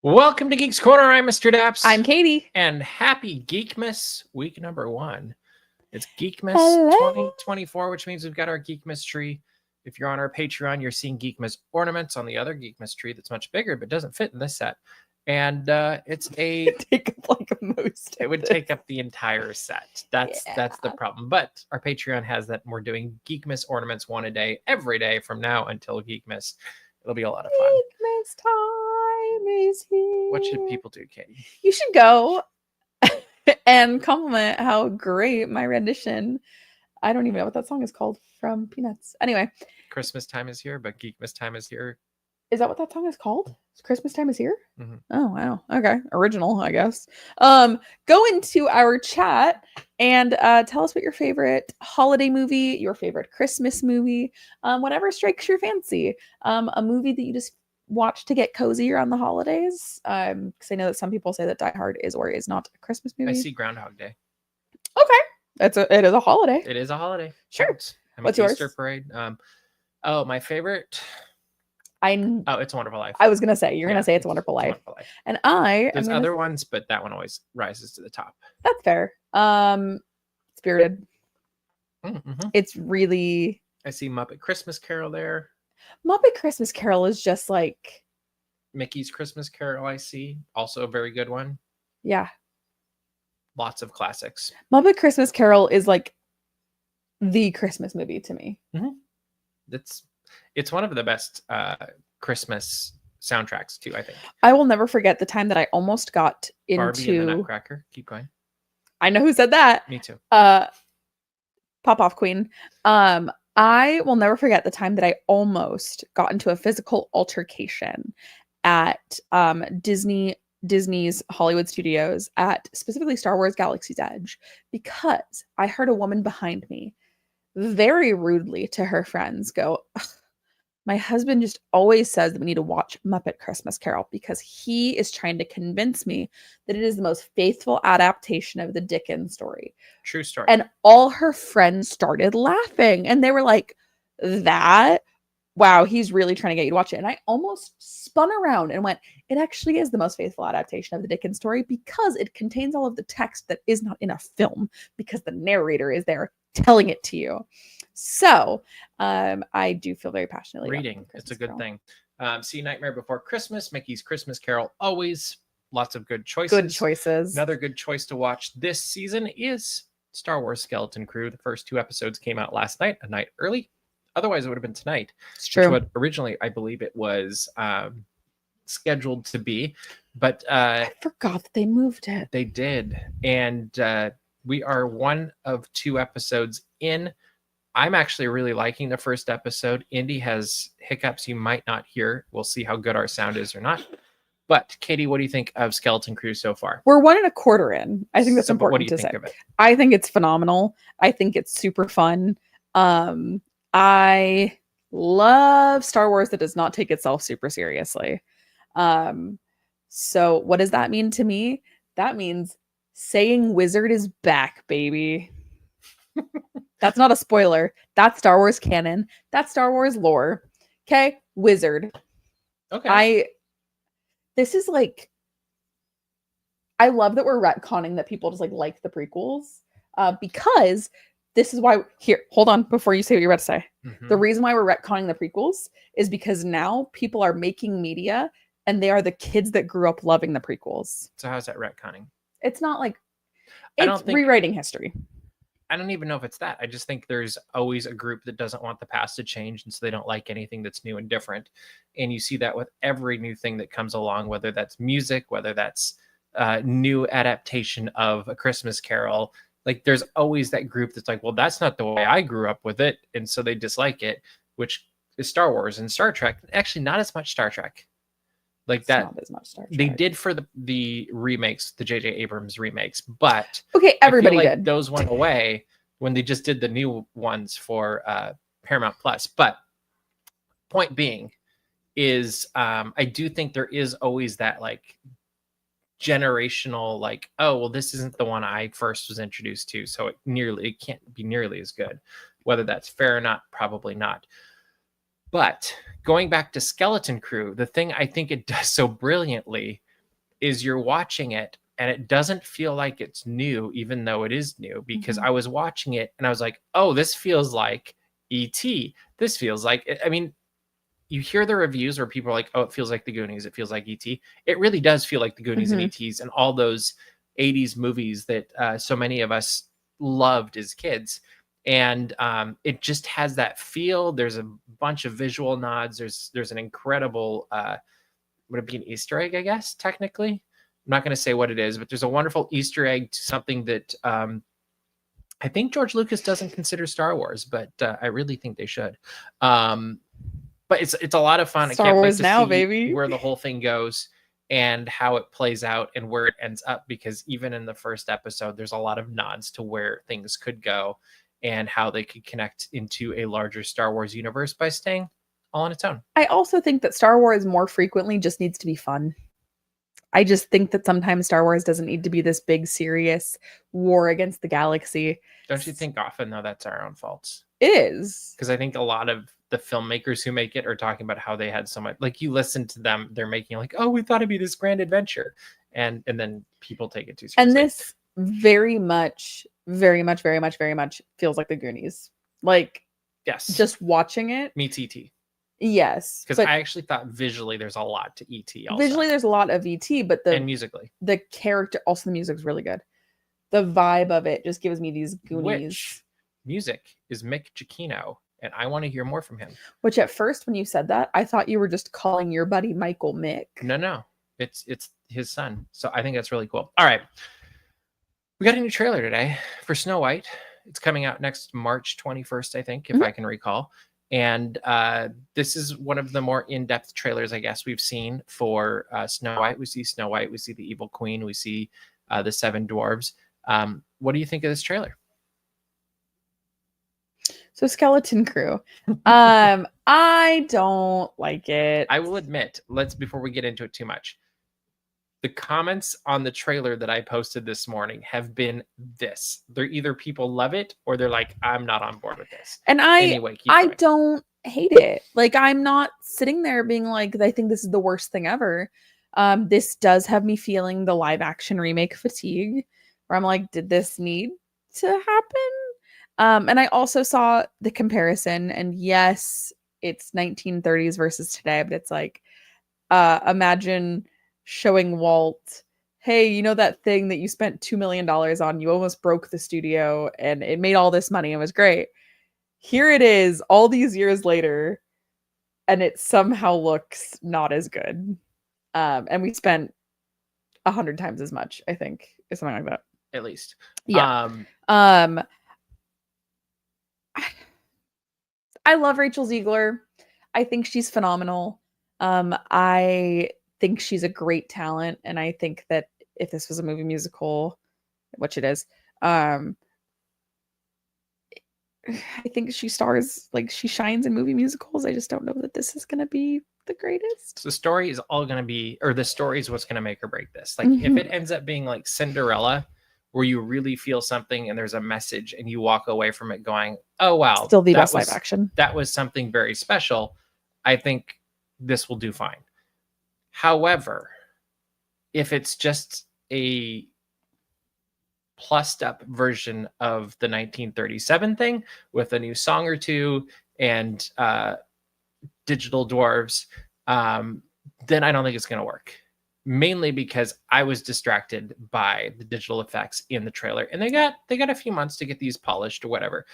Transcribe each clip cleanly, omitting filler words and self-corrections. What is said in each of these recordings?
Welcome to Geeks Corner. I'm Mr. Daps. I'm Katie. And happy Geekmas week number 1. It's Geekmas Hello. 2024, which means we've got our Geekmas tree. If you're on our Patreon, you're seeing Geekmas ornaments on the other Geekmas tree that's much bigger, but doesn't fit in this set. And it's a take up like most. It would take up the entire set. That's the problem. But our Patreon has that, and we're doing Geekmas ornaments one a day every day from now until Geekmas. It'll be a lot of fun. Geekmas time is here. What should people do, Katie? You should go and compliment how great my rendition. I don't even know what that song is called from Peanuts. Anyway. Christmas time is here, but Geekmas time is here. Is that what that song is called? Christmas time is here? Mm-hmm. Oh, wow. Okay. Original, I guess. Go into our chat and tell us what your favorite holiday movie, your favorite Christmas movie, whatever strikes your fancy. A movie that you just watch to get cozy around the holidays. Because I know that some people say that Die Hard is or is not a Christmas movie. I see Groundhog Day. Okay. It is a holiday. It is a holiday. Sure. What's yours? Easter parade. My favorite... It's a Wonderful Life. I was gonna say you're gonna say It's a Wonderful Life. And there's other ones, but that one always rises to the top. That's fair. Spirited. Mm-hmm. It's really. I see Muppet Christmas Carol there. Muppet Christmas Carol is just like Mickey's Christmas Carol. I see also a very good one. Yeah. Lots of classics. Muppet Christmas Carol is like the Christmas movie to me. Mm-hmm. It's one of the best Christmas soundtracks too, I think. I will never forget the time that I almost got into Barbie and the Nutcracker. Keep going. I know who said that. Me too. Pop off Queen. I will never forget the time that I almost got into a physical altercation at Disney's Hollywood Studios at specifically Star Wars Galaxy's Edge because I heard a woman behind me very rudely to her friends go, my husband just always says that we need to watch Muppet Christmas Carol because he is trying to convince me that it is the most faithful adaptation of the Dickens story. True story. And all her friends started laughing and they were like, wow, he's really trying to get you to watch it. And I almost spun around and went, it actually is the most faithful adaptation of the Dickens story because it contains all of the text that is not in a film because the narrator is there telling it to you. So I do feel very passionately reading. It's a good thing. See Nightmare Before Christmas, Mickey's Christmas Carol, always lots of good choices. Another good choice to watch this season is Star Wars Skeleton Crew. The first 2 episodes came out last night, a night early. Otherwise, it would have been tonight. It's true. Which originally, I believe it was scheduled to be, but I forgot that they moved it. They did, and we are 1 of 2 episodes in. I'm actually really liking the first episode. Indy has hiccups you might not hear. We'll see how good our sound is or not. But Katie, what do you think of Skeleton Crew so far? We're 1 1/4 in. I think that's important to say. I think it's phenomenal. I think it's super fun. I love Star Wars that does not take itself super seriously. So what does that mean to me? That means saying wizard is back, baby. That's not a spoiler. That's Star Wars canon. That's Star Wars lore. Okay, wizard. Okay. This is like, I love that we're retconning that people just like the prequels, because this is why. Here, hold on before you say what you're about to say. Mm-hmm. The reason why we're retconning the prequels is because now people are making media, and they are the kids that grew up loving the prequels. So how's that retconning? It's not like it's rewriting history. I don't even know if it's that. I just think there's always a group that doesn't want the past to change, and so they don't like anything that's new and different. And you see that with every new thing that comes along, whether that's music, whether that's new adaptation of A Christmas Carol. Like there's always that group that's like, well, that's not the way I grew up with it, and so they dislike it, which is Star Wars and Star Trek. Actually, not as much Star Trek. Like that, not as much Star Trek. They did for the remakes, the J.J. Abrams remakes, but okay, everybody did. Those went away when they just did the new ones for Paramount Plus. But point being is, I do think there is always that like generational, like, oh well, this isn't the one I first was introduced to, so it can't be nearly as good. Whether that's fair or not, probably not. But going back to Skeleton Crew, the thing I think it does so brilliantly is you're watching it and it doesn't feel like it's new, even though it is new, because I was watching it and I was like, oh, this feels like E.T. This feels like, I mean, you hear the reviews where people are like, oh, it feels like the Goonies. It feels like E.T. It really does feel like the Goonies and E.T.s and all those 80s movies that so many of us loved as kids. And it just has that feel. There's a bunch of visual nods. There's an incredible, would it be an Easter egg, I guess, technically? I'm not going to say what it is, but there's a wonderful Easter egg to something that I think George Lucas doesn't consider Star Wars, but I really think they should. But it's a lot of fun. Star I can't Wars wait to now, see baby. where the whole thing goes and how it plays out and where it ends up, because even in the first episode, there's a lot of nods to where things could go and how they could connect into a larger Star Wars universe by staying all on its own. I also think that Star Wars more frequently just needs to be fun. I just think that sometimes Star Wars doesn't need to be this big, serious war against the galaxy. Don't you think often, though, that's our own faults? It is. Because I think a lot of the filmmakers who make it are talking about how they had so much, like you listen to them, they're making like, oh, we thought it'd be this grand adventure. And then people take it too seriously. And this very much feels like the Goonies. Like, yes, just watching it. Meets E.T. Yes. Because I actually thought visually there's a lot to E.T. also. Visually there's a lot of E.T., but and musically. The character, also the music's really good. The vibe of it just gives me these Goonies. Which music is Mick Giacchino, and I want to hear more from him. Which at first when you said that, I thought you were just calling your buddy Michael Mick. No. It's his son. So I think that's really cool. All right. We got a new trailer today for Snow White. It's coming out next March 21st, I think, if I can recall. And this is one of the more in-depth trailers, I guess, we've seen for Snow White. We see Snow White. We see the Evil Queen. We see the Seven Dwarves. What do you think of this trailer? So Skeleton Crew. I don't like it. I will admit, before we get into it too much, the comments on the trailer that I posted this morning have been this. They're either people love it or they're like, I'm not on board with this. And I don't hate it. Like, I'm not sitting there being like, I think this is the worst thing ever. This does have me feeling the live action remake fatigue, where I'm like, did this need to happen? And I also saw the comparison, and yes, it's 1930s versus today, but it's like, imagine showing Walt, hey, you know that thing that you spent $2 million on, you almost broke the studio and it made all this money, it was great. Here it is all these years later, and it somehow looks not as good. And we spent 100 times as much, I think, or something like that. At least. Yeah. I love Rachel Ziegler. I think she's phenomenal. I think she's a great talent, and I think that if this was a movie musical, which it is, I think she shines in movie musicals. I just don't know that this is going to be the greatest. So the story is all going to be, or the story is what's going to make or break this. Like, if it ends up being like Cinderella, where you really feel something and there's a message and you walk away from it going, oh, wow. Still the best live action. That was something very special. I think this will do fine. However, if it's just a plussed up version of the 1937 thing with a new song or two and digital dwarves, then I don't think it's going to work. Mainly because I was distracted by the digital effects in the trailer, and they got a few months to get these polished or whatever.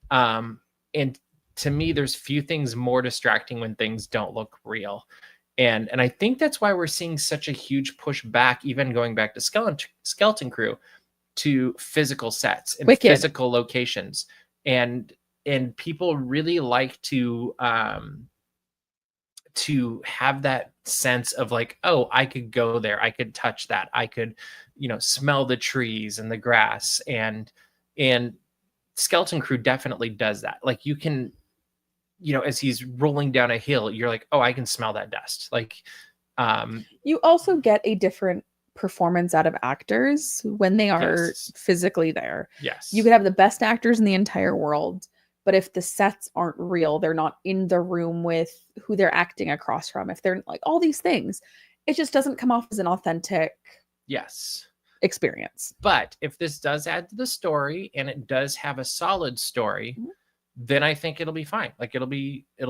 And to me, there's few things more distracting when things don't look real. And I think that's why we're seeing such a huge push back, even going back to Skeleton Crew, to physical sets and physical locations. And people really like to have that sense of like, oh, I could go there, I could touch that, I could, smell the trees and the grass, and Skeleton Crew definitely does that. Like, you can, as he's rolling down a hill, you're like, oh, I can smell that dust. Like, you also get a different performance out of actors when they are physically there. Yes. You could have the best actors in the entire world, but if the sets aren't real, they're not in the room with who they're acting across from, if they're like all these things, It just doesn't come off as an authentic Yes. experience. But if this does add to the story and it does have a solid story, then I think it'll be fine. Like it'll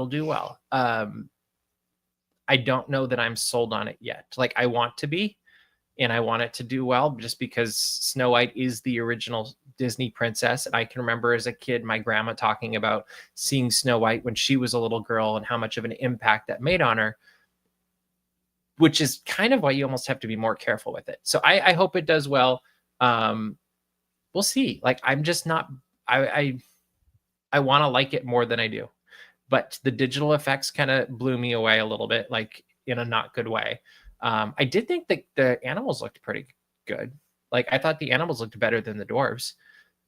do well. I don't know that I'm sold on it yet. Like I want to be, and I want it to do well just because Snow White is the original Disney princess. And I can remember as a kid, my grandma talking about seeing Snow White when she was a little girl and how much of an impact that made on her, which is kind of why you almost have to be more careful with it. So I hope it does well. We'll see. Like, I'm just not, I want to like it more than I do, but the digital effects kind of blew me away a little bit, like in a not good way. I did think that the animals looked pretty good. Like I thought the animals looked better than the dwarves.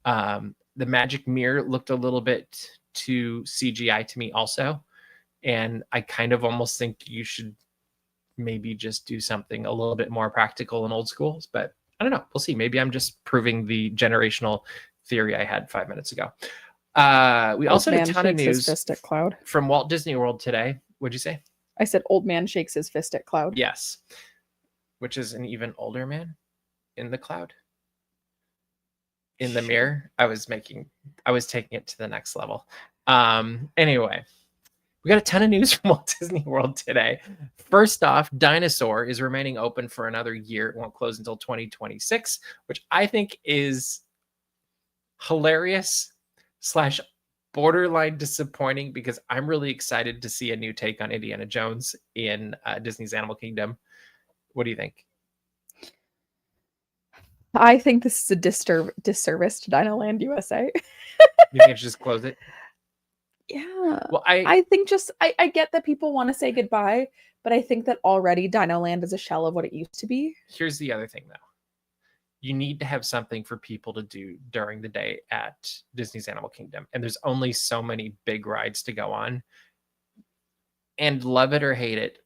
The magic mirror looked a little bit too CGI to me also. And I kind of almost think you should maybe just do something a little bit more practical and old schools, but I don't know. We'll see. Maybe I'm just proving the generational theory I had 5 minutes ago. We also had a ton of news fist at Cloud. From Walt Disney World today. What'd you say? I said old man shakes his fist at Cloud. Yes. Which is an even older man in the cloud. In the mirror. I was taking it to the next level. Anyway, we got a ton of news from Walt Disney World today. First off, Dinosaur is remaining open for another year. It won't close until 2026, which I think is hilarious / borderline disappointing because I'm really excited to see a new take on Indiana Jones in Disney's Animal Kingdom. What do you think? I think this is a disservice to Dinoland USA. You think I should just close it? Yeah. Well, I think I get that people want to say goodbye, but I think that already Dinoland is a shell of what it used to be. Here's the other thing, though. You need to have something for people to do during the day at Disney's Animal Kingdom. And there's only so many big rides to go on. And love it or hate it,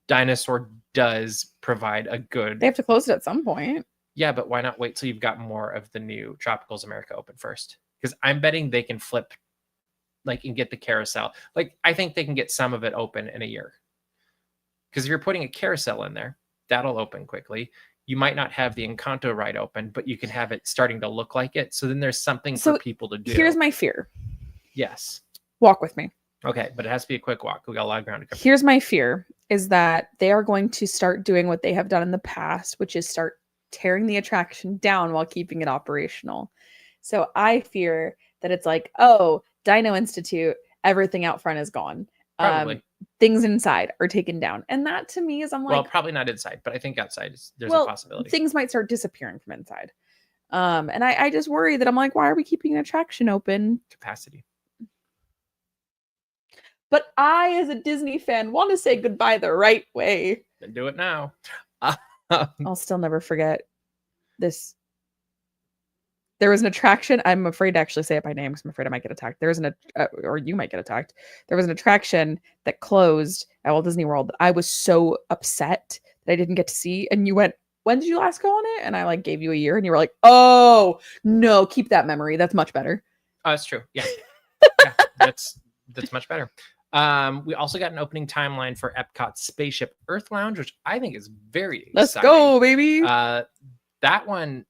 Dinosaur does provide a good... They have to close it at some point. Yeah, but why not wait till you've got more of the new Tropicals America open first? Because I'm betting they can flip, like, and get the carousel. Like, I think they can get some of it open in a year. Because if you're putting a carousel in there, that'll open quickly. You might not have the Encanto ride open, but you can have it starting to look like it. So then there's something for people to do. Here's my fear. Yes. Walk with me. Okay, but it has to be a quick walk. We got a lot of ground to cover. Here's my fear is that they are going to start doing what they have done in the past, which is start tearing the attraction down while keeping it operational. So I fear that it's like, oh, Dino Institute, everything out front is gone. Probably. Things inside are taken down. And that to me is, I'm like... Well, probably not inside, but I think outside there's a possibility. Things might start disappearing from inside. And I just worry that I'm like, why are we keeping an attraction open? Capacity. But I, as a Disney fan, want to say goodbye the right way. Then do it now. I'll still never forget this. There was an attraction. I'm afraid to actually say it by name because I'm afraid I might get attacked. There was or you might get attacked. There was an attraction that closed at Walt Disney World that I was so upset that I didn't get to see. And you went, when did you last go on it? And I like gave you a year and you were like, oh no, keep that memory. That's much better. Oh, that's true. Yeah. Yeah, that's much better. We also got an opening timeline for Epcot's Spaceship Earth Lounge, which I think is very exciting. Let's go, baby. That one,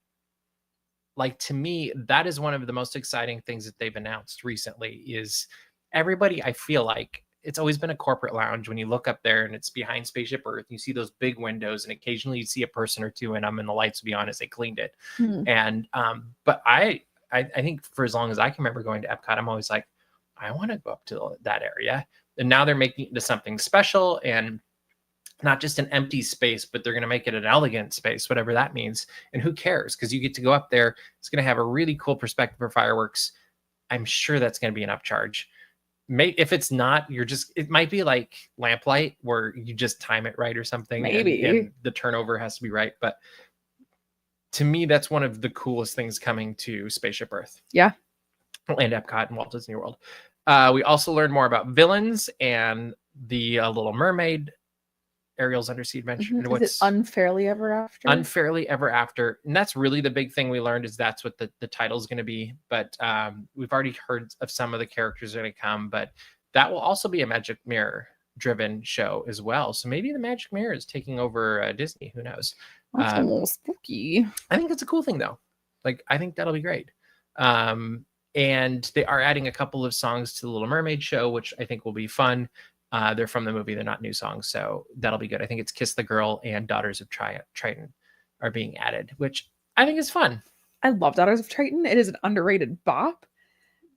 like, to me, that is one of the most exciting things that they've announced recently. Is everybody, I feel like it's always been a corporate lounge. When you look up there and it's behind Spaceship Earth, you see those big windows and occasionally you see a person or two in them and the lights will be on as they cleaned it. And but I think for as long as I can remember going to Epcot, I'm always like, I want to go up to that area. And now they're making it into something special and not just an empty space, but they're going to make it an elegant space, whatever that means. And who cares? Because you get to go up there. It's going to have a really cool perspective for fireworks. I'm sure that's going to be an upcharge. If it's not, it might be like Lamplight where you just time it right or something. Maybe. And the turnover has to be right. But to me, that's one of the coolest things coming to Spaceship Earth. Yeah. And Epcot and Walt Disney World. We also learned more about villains and the Little Mermaid, Ariel's Undersea Adventure. And what's Unfairly Ever After? Unfairly Ever After. And that's really the big thing we learned is that's what the title is going to be. But we've already heard of some of the characters that are going to come. But that will also be a magic mirror driven show as well. So maybe the Magic Mirror is taking over Disney. Who knows? That's a little spooky. I think that's a cool thing, though. Like, I think that'll be great. And they are adding a couple of songs to the Little Mermaid show, which I think will be fun. They're from the movie. They're not new songs, so that'll be good. I think it's Kiss the Girl and Daughters of Triton are being added, which I think is fun. I love Daughters of Triton. It is an underrated bop.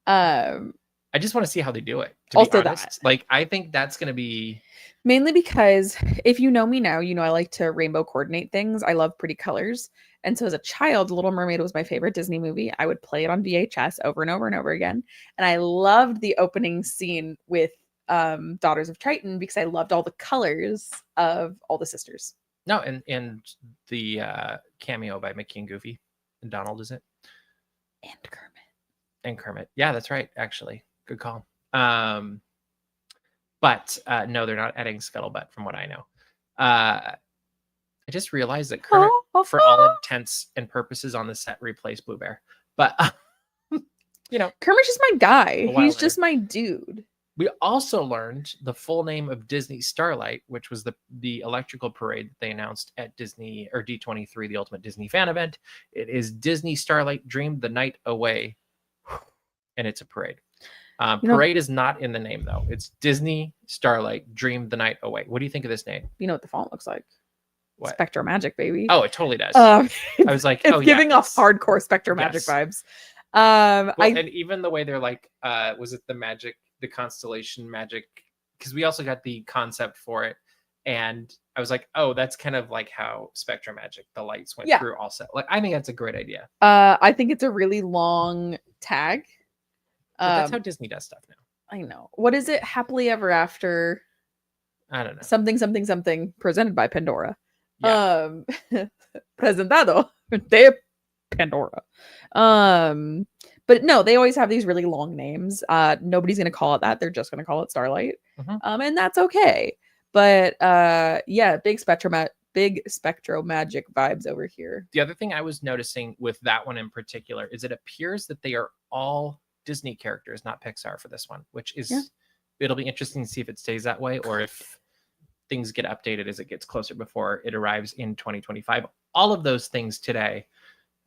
I just want to see how they do it. To Also be honest. that. Like, I think that's going to be... Mainly because if you know me now, you know I like to rainbow coordinate things. I love pretty colors. And so as a child, Little Mermaid was my favorite Disney movie. I would play it on VHS over and over and over again. And I loved the opening scene with Daughters of Triton because I loved all the colors of all the sisters. No, and the cameo by Mickey and Goofy. And Donald, is it? And Kermit. Yeah, that's right, actually. Good call. But no, they're not adding Scuttlebutt from what I know. I just realized that Kermit, for all intents and purposes on the set, replaced Blue Bear. But, Kermit's just my guy. He's later. just my dude. We also learned the full name of Disney Starlight, which was the electrical parade that they announced at Disney or D23, the Ultimate Disney Fan Event. It is Disney Starlight Dreamed the Night Away, and it's a parade. Parade is not in the name, though. It's Disney Starlight Dreamed the Night Away. What do you think of this name? You know what the font looks like? What? Spectro Magic, baby. Oh, it totally does. I was like, it's giving off hardcore Spectro Magic vibes. And even the way they're like, was it the constellation magic? Because we also got the concept for it, and I was like, oh, that's kind of like how Spectro Magic, the lights went through also. Like, I think that's a great idea. I think it's a really long tag. But that's how Disney does stuff now. I know. What is it? Happily Ever After? I don't know. Something presented by Pandora. Yeah. Presentado de Pandora. But no, they always have these really long names. Nobody's gonna call it that. They're just gonna call it Starlight. Mm-hmm. And that's okay. But yeah, big Spectro Magic vibes over here. The other thing I was noticing with that one in particular is it appears that they are all Disney characters, not Pixar for this one, which is it'll be interesting to see if it stays that way or if things get updated as it gets closer before it arrives in 2025. All of those things today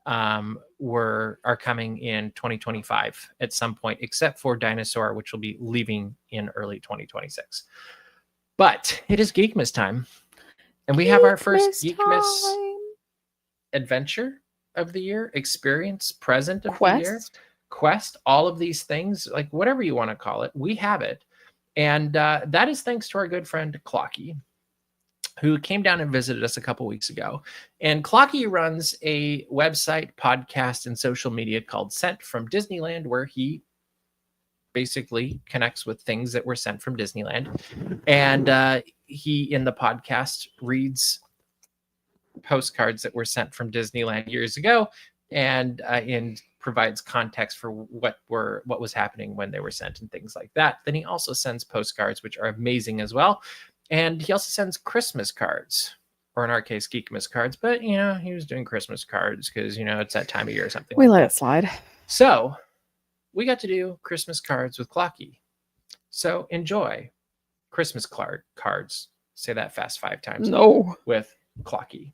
are coming in 2025 at some point, except for Dinosaur, which will be leaving in early 2026. But it is Geekmas time, and we have our first Geekmas adventure of the year, experience, present of the year, quest, all of these things, like whatever you want to call it, we have it. And that is thanks to our good friend Clocky, who came down and visited us a couple weeks ago. And Clocky runs a website, podcast, and social media called Sent From Disneyland, where he basically connects with things that were sent from Disneyland. And he, in the podcast, reads postcards that were sent from Disneyland years ago and provides context for what was happening when they were sent and things like that. Then he also sends postcards, which are amazing as well. And he also sends Christmas cards, or in our case, Geekmas cards. But, he was doing Christmas cards because, it's that time of year or something. We let it slide. So we got to do Christmas cards with Clocky. So enjoy Christmas cards. Say that fast 5 times. No. With Clocky.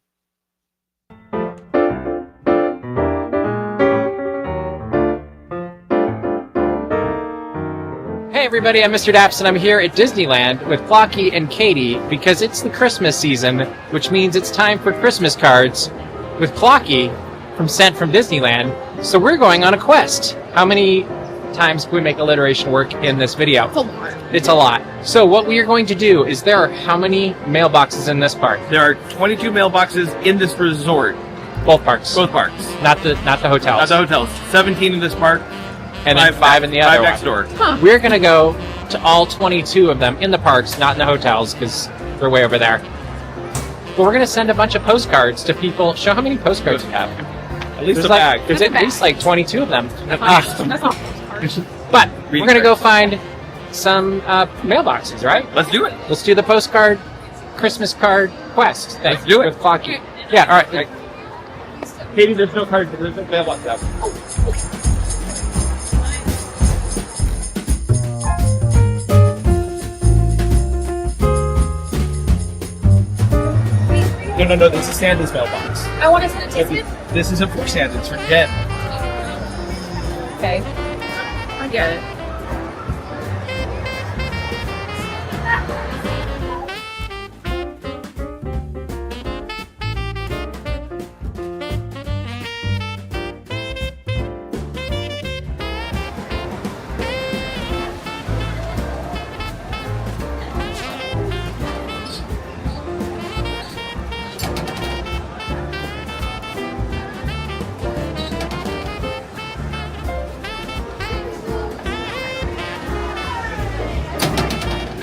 Hey everybody, I'm Mr. Daps and I'm here at Disneyland with Clocky and Katie because it's the Christmas season, which means it's time for Christmas cards with Clocky from Sent From Disneyland. So we're going on a quest. How many times can we make alliteration work in this video? It's a lot. It's a lot. So what we are going to do is there are how many mailboxes in this park? There are 22 mailboxes in this resort. Both parks. Both parks. Not the hotels. Not the hotels. 17 in this park. And then 5 in the other 5 next one. door. Huh. We're going to go to all 22 of them in the parks, not in the hotels, because they're way over there. But we're going to send a bunch of postcards to people. Show how many postcards you have. At least There's a bag. There's at least like 22 of them. That's not postcards. But we're going to go find some mailboxes, right? Let's do it. Let's do the postcard, Christmas card quest thing. Let's do it. With Clocky. Yeah, all right. Katie, there's no cards. There's no mailbox out. No. This is Santa's mailbox. I want to send it to you. This isn't for Santa. It's for Jen. Okay. I get it.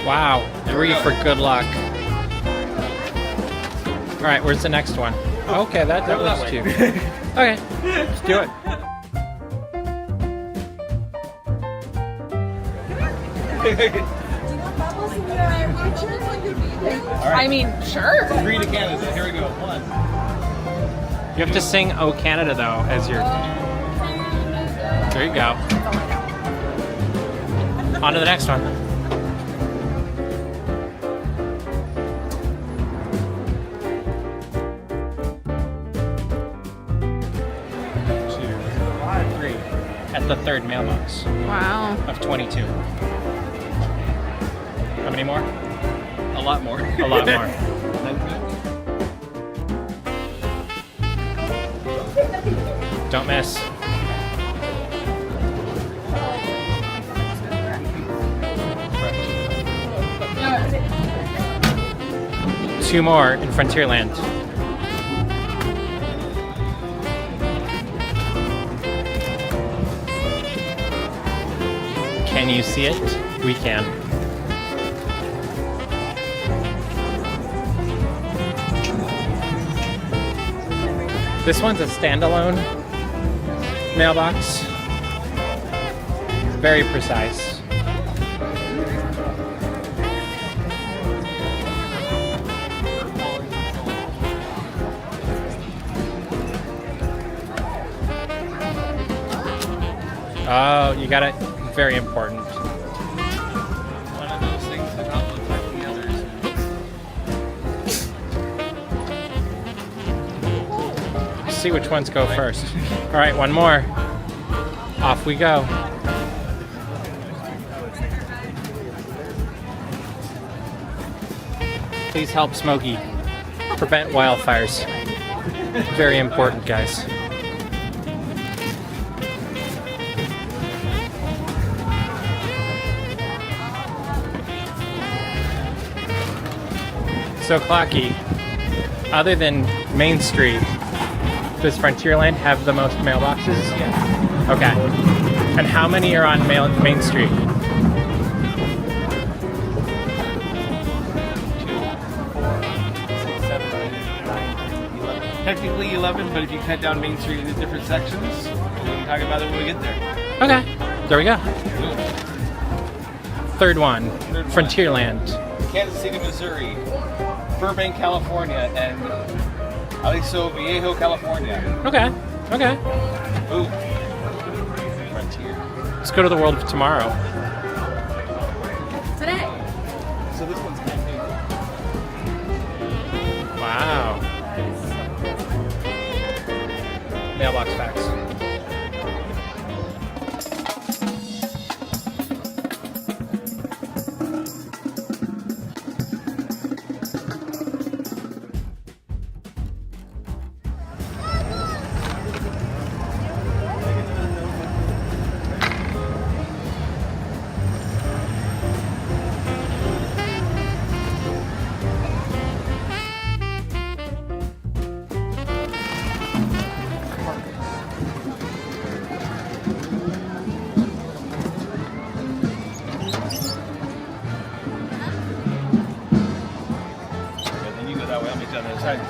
Wow, 3 for good luck. All right, where's the next one? Okay, that was 2. Okay, let's do it. I mean, sure. 3 to Canada. Here we go. 1. You have to sing "Oh Canada" though as your. There you go. On to the next one. 3 at the 3rd mailbox Wow. of 22. How many more? A lot more. A lot more. Don't miss. Two more in Frontierland. Can you see it? We can. This one's a standalone mailbox. Very precise. Oh, you got it. Very important. One of those things that don't look like the others. See which ones go first. All right, one more. Off we go. Please help Smokey prevent wildfires. Very important, guys. So Clocky, other than Main Street, does Frontierland have the most mailboxes? Yeah. Okay. And how many are on Main Street? 2, 4, 6, 7, 8, 9, 11. Technically 11, but if you cut down Main Street into different sections, we can talk about it when we get there. Okay. There we go. Third one, Frontierland. Kansas City, Missouri, Burbank, California, and Aliso Viejo, California. Okay. Okay. Ooh. Frontier. Let's go to the world of tomorrow. Today. So this one's kind of new. Wow. Mailbox facts. Then you go that way, I'll meet you on the other side.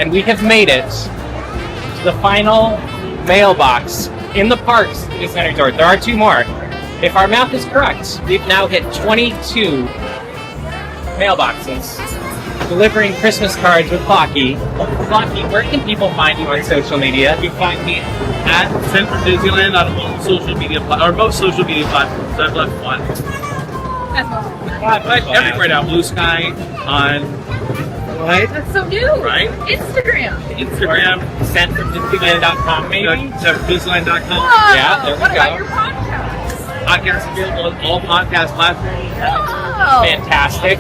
and we have made it to the final mailbox in the parks at the Disneyland Resort. There are 2 more. If our math is correct, we've now hit 22 mailboxes delivering Christmas cards with Clocky. Clocky, where can people find you on social media? You can find me at Sent From Disneyland on all social media or most social media platforms. I've left one. But everywhere now. Blue Sky on what? That's so new. Right? Instagram. Sentfromdisneyland.com maybe? Disneyland.com. Yeah, there we What go. about your podcast? Podcast available on all podcast platforms. Wow. Fantastic.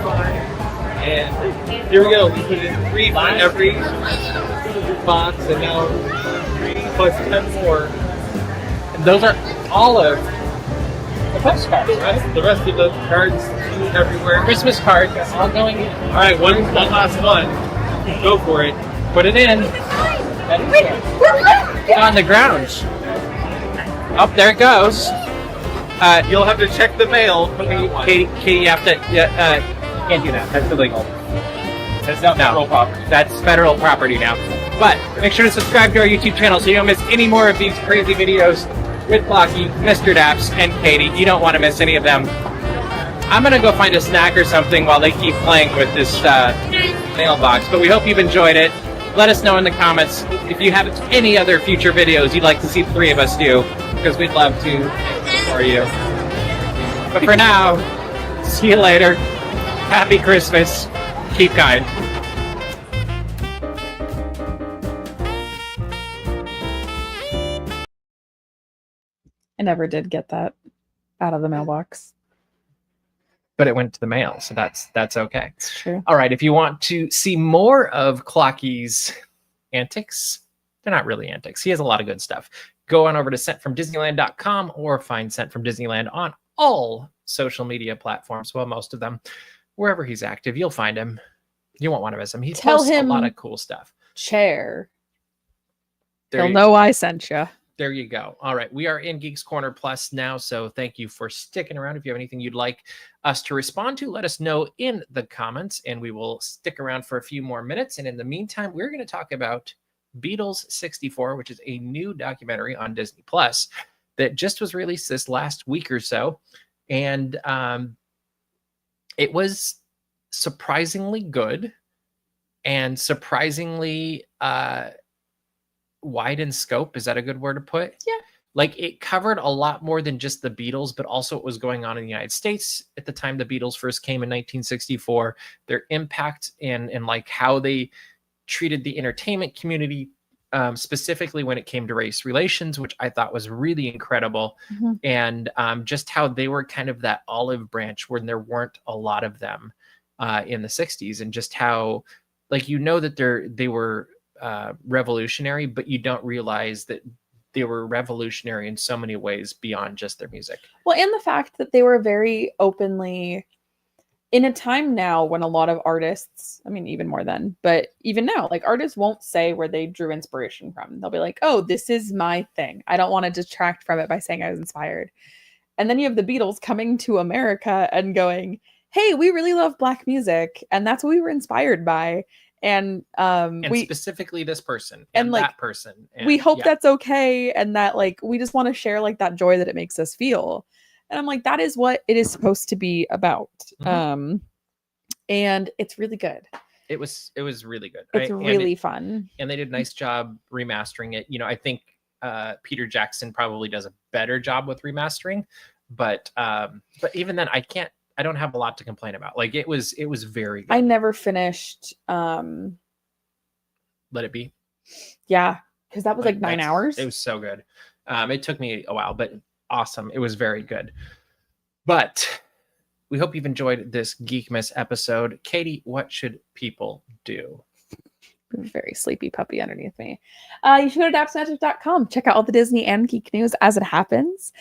And here we go. We put in 3 for every box, and now 3 plus 10 more. And those are all of the postcards, right? The rest of the cards everywhere. Christmas cards all going in. All right, one last one. Go for it. Put it in. On the ground. Up there it goes. You'll have to check the mail. Katie, you have to. You can't do that. That's illegal. That's not federal property. That's federal property now. But make sure to subscribe to our YouTube channel so you don't miss any more of these crazy videos with Clocky, Mr. Daps, and Katie. You don't want to miss any of them. I'm gonna go find a snack or something while they keep playing with this mailbox. But we hope you've enjoyed it. Let us know in the comments if you have any other future videos you'd like to see the 3 of us do, because we'd love to for you. But for now, see you later. Happy Christmas. Keep kind. I never did get that out of the mailbox. But it went to the mail, so that's okay. It's true. All right, if you want to see more of Clocky's antics, they're not really antics. He has a lot of good stuff. Go on over to sentfromdisneyland.com or find Sent From Disneyland on all social media platforms. Well, most of them. Wherever he's active, you'll find him. You won't want to miss him. He Tell posts him a lot of cool stuff. Chair. There He'll you, know I sent you. there you go. All right, we are in Geeks Corner Plus now, so thank you for sticking around. If you have anything you'd like us to respond to, let us know in the comments, and we will stick around for a few more minutes. And in the meantime, we're going to talk about Beatles 64, which is a new documentary on Disney Plus that just was released this last week or so. And it was surprisingly good and surprisingly wide in scope. Is that a good word to put? Yeah. Like, it covered a lot more than just the Beatles, but also what was going on in the United States at the time the Beatles first came in 1964, their impact and like how they treated the entertainment community, specifically when it came to race relations, which I thought was really incredible. Mhm. And just how they were kind of that olive branch when there weren't a lot of them in the 60s, and just how, like, you know, that they were revolutionary, but you don't realize that they were revolutionary in so many ways beyond just their music. Well, and the fact that they were very openly, in a time now when a lot of artists, I mean, even more then, but even now, like, artists won't say where they drew inspiration from. They'll be like, oh, this is my thing. I don't want to detract from it by saying I was inspired. And then you have the Beatles coming to America and going, hey, we really love Black music, and that's what we were inspired by. And we specifically this person and like that person. And we hope yeah. that's okay, and that, like, we just want to share, like, that joy that it makes us feel. And I'm like, that is what it is supposed to be about. Mhm. And it's really good. It was really good. It's right? really fun. And they did a nice job remastering it. You know, I think Peter Jackson probably does a better job with remastering, but even then, I don't have a lot to complain about. Like, it was very good. I never finished. Let It Be. Yeah, because that was like 9 hours. It was so good. It took me a while, but awesome. It was very good. But we hope you've enjoyed this Geekmas episode. Katie, what should people do? Very sleepy puppy underneath me. You should go to dapsmagic.com. Check out all the Disney and geek news as it happens.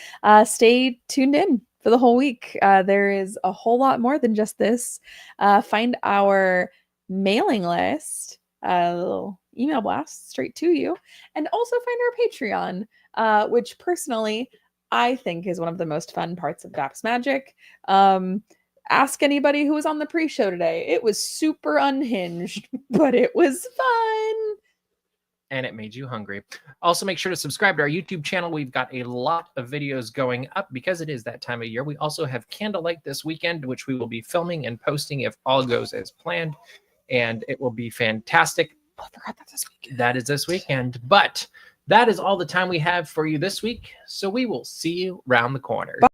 Stay tuned in for the whole week. There is a whole lot more than just this. Find our mailing list, a little email blast straight to you, and also find our Patreon, which personally I think is one of the most fun parts of Daps Magic. Ask anybody who was on the pre-show today. It was super unhinged, but it was fun. and it made you hungry. Also, make sure to subscribe to our YouTube channel. We've got a lot of videos going up because it is that time of year. We also have Candlelight this weekend, which we will be filming and posting if all goes as planned, and it will be fantastic. Oh, I forgot that's this weekend. That is this weekend, but that is all the time we have for you this week. So we will see you around the corner. Bye.